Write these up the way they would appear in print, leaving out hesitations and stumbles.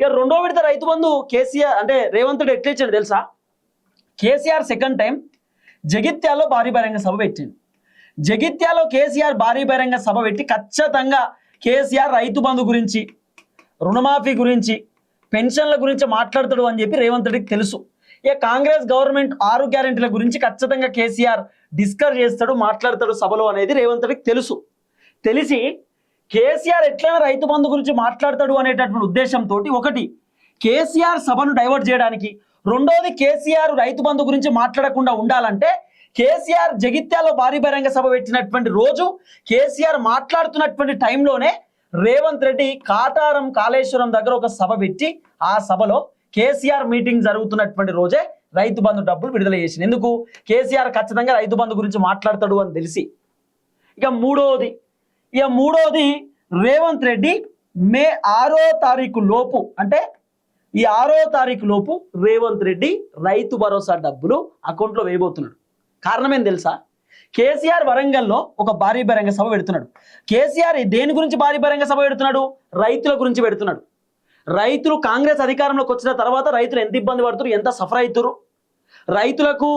ఇక రెండో విడత రైతు బంధు కేసీఆర్ అంటే రేవంత్ రెడ్డి ఎట్లా ఇచ్చాడు తెలుసా? కేసీఆర్ సెకండ్ టైం జగిత్యాలలో భారీ బహిరంగ సభ పెట్టింది. జగిత్యాలలో కేసీఆర్ భారీ బహిరంగ సభ పెట్టి ఖచ్చితంగా కేసీఆర్ రైతు బంధు గురించి, రుణమాఫీ గురించి, పెన్షన్ల గురించి మాట్లాడతాడు అని చెప్పి రేవంత్ రెడ్డికి తెలుసు. ఇక కాంగ్రెస్ గవర్నమెంట్ 6 గ్యారెంటీల గురించి ఖచ్చితంగా కేసీఆర్ డిస్కస్ చేస్తాడు, మాట్లాడతాడు సభలో అనేది రేవంత్ రెడ్డికి తెలుసు. తెలిసి కేసీఆర్ ఎట్లైనా రైతు బంధు గురించి మాట్లాడతాడు అనేటటువంటి ఉద్దేశంతో ఒకటి కేసీఆర్ సభను డైవర్ట్ చేయడానికి, రెండోది కేసీఆర్ రైతు బంధు గురించి మాట్లాడకుండా ఉండాలంటే కేసీఆర్ జగిత్యాలలో భారీ బహిరంగ సభ పెట్టినటువంటి రోజు కేసీఆర్ మాట్లాడుతున్నటువంటి టైంలోనే రేవంత్ రెడ్డి కాటారం కాళేశ్వరం దగ్గర ఒక సభ పెట్టి ఆ సభలో కేసీఆర్ మీటింగ్ జరుగుతున్నటువంటి రోజే రైతు బంధు డబ్బులు విడుదల చేసింది. ఎందుకు? కేసీఆర్ ఖచ్చితంగా రైతు బంధు గురించి మాట్లాడతాడు అని తెలిసి. ఇక మూడోది రేవంత్ రెడ్డి మే 6వ తారీఖు లోపు, అంటే ఈ 6వ తారీఖు లోపు రేవంత్ రెడ్డి రైతు భరోసా డబ్బులు అకౌంట్లో వేయబోతున్నాడు. కారణం ఏం తెలుసా? కేసీఆర్ వరంగల్లో ఒక భారీ బహిరంగ సభ పెడుతున్నాడు. కేసీఆర్ దేని గురించి భారీ బహిరంగ సభ పెడుతున్నాడు? రైతుల గురించి పెడుతున్నాడు. రైతులు కాంగ్రెస్ అధికారంలోకి వచ్చిన తర్వాత రైతులు ఎంత ఇబ్బంది పడుతున్నారు, ఎంత సఫర్ అవుతున్నారు, రైతులకు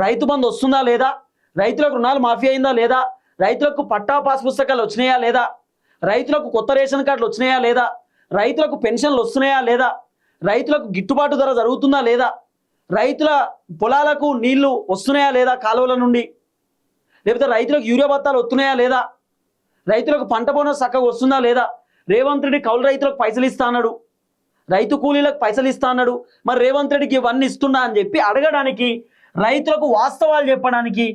రైతు బంధు వస్తుందా లేదా, రైతులకు రుణాలు మాఫీ అయిందా లేదా, రైతులకు పట్టా పాస్ పుస్తకాలు వచ్చినాయా లేదా, రైతులకు కొత్త రేషన్ కార్డులు వచ్చినాయా లేదా, రైతులకు పెన్షన్లు వస్తున్నాయా లేదా, రైతులకు గిట్టుబాటు ధర జరుగుతుందా లేదా, రైతుల పొలాలకు నీళ్లు వస్తున్నాయా లేదా కాలువల నుండి, లేకపోతే రైతులకు యూరియా బత్తాలు వస్తున్నాయా లేదా, రైతులకు పంట బోనస్ చక్కగా వస్తుందా లేదా, రేవంత్ రెడ్డి కౌలు రైతులకు పైసలు ఇస్తా అన్నాడు, రైతు కూలీలకు పైసలు ఇస్తా అన్నాడు, మరి రేవంత్ రెడ్డికి ఇవన్నీ ఇస్తున్నా అని చెప్పి అడగడానికి, రైతులకు వాస్తవాలు చెప్పడానికి,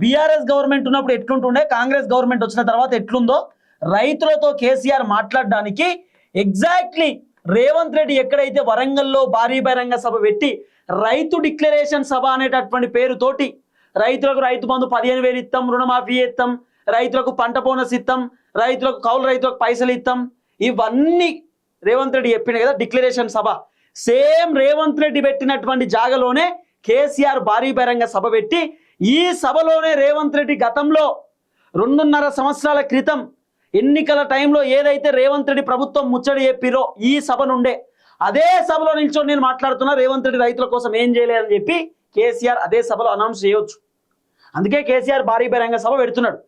బీఆర్ఎస్ గవర్నమెంట్ ఉన్నప్పుడు ఎట్లుంటుండే, కాంగ్రెస్ గవర్నమెంట్ వచ్చిన తర్వాత ఎట్లుందో రైతులతో కేసీఆర్ మాట్లాడడానికి ఎగ్జాక్ట్లీ రేవంత్ రెడ్డి ఎక్కడైతే వరంగల్లో భారీ బహిరంగ సభ పెట్టి రైతు డిక్లరేషన్ సభ అనేటటువంటి పేరుతోటి రైతులకు రైతు బంధు 15,000 ఇస్తాం, రుణమాఫీ ఇస్తాం, రైతులకు పంట బోనస్ ఇస్తాం, రైతులకు కౌలు రైతులకు పైసలు ఇస్తాం, ఇవన్నీ రేవంత్ రెడ్డి చెప్పింది కదా డిక్లరేషన్ సభ. సేమ్ రేవంత్ రెడ్డి పెట్టినటువంటి జాగలోనే కేసీఆర్ భారీ బహిరంగ సభ పెట్టి ఈ సభలోనే రేవంత్ రెడ్డి గతంలో 2.5 సంవత్సరాల క్రితం ఎన్నికల టైంలో ఏదైతే రేవంత్ రెడ్డి ప్రభుత్వం ముచ్చడి చెప్పిరో ఈ సభ నుండే అదే సభలో నిల్చొని నేను మాట్లాడుతున్నా, రేవంత్ రెడ్డి రైతుల కోసం ఏం చేయలేదని చెప్పి కేసీఆర్ అదే సభలో అనౌన్స్ చేయొచ్చు. అందుకే కేసీఆర్ భారీ బహిరంగ సభ పెడుతున్నాడు.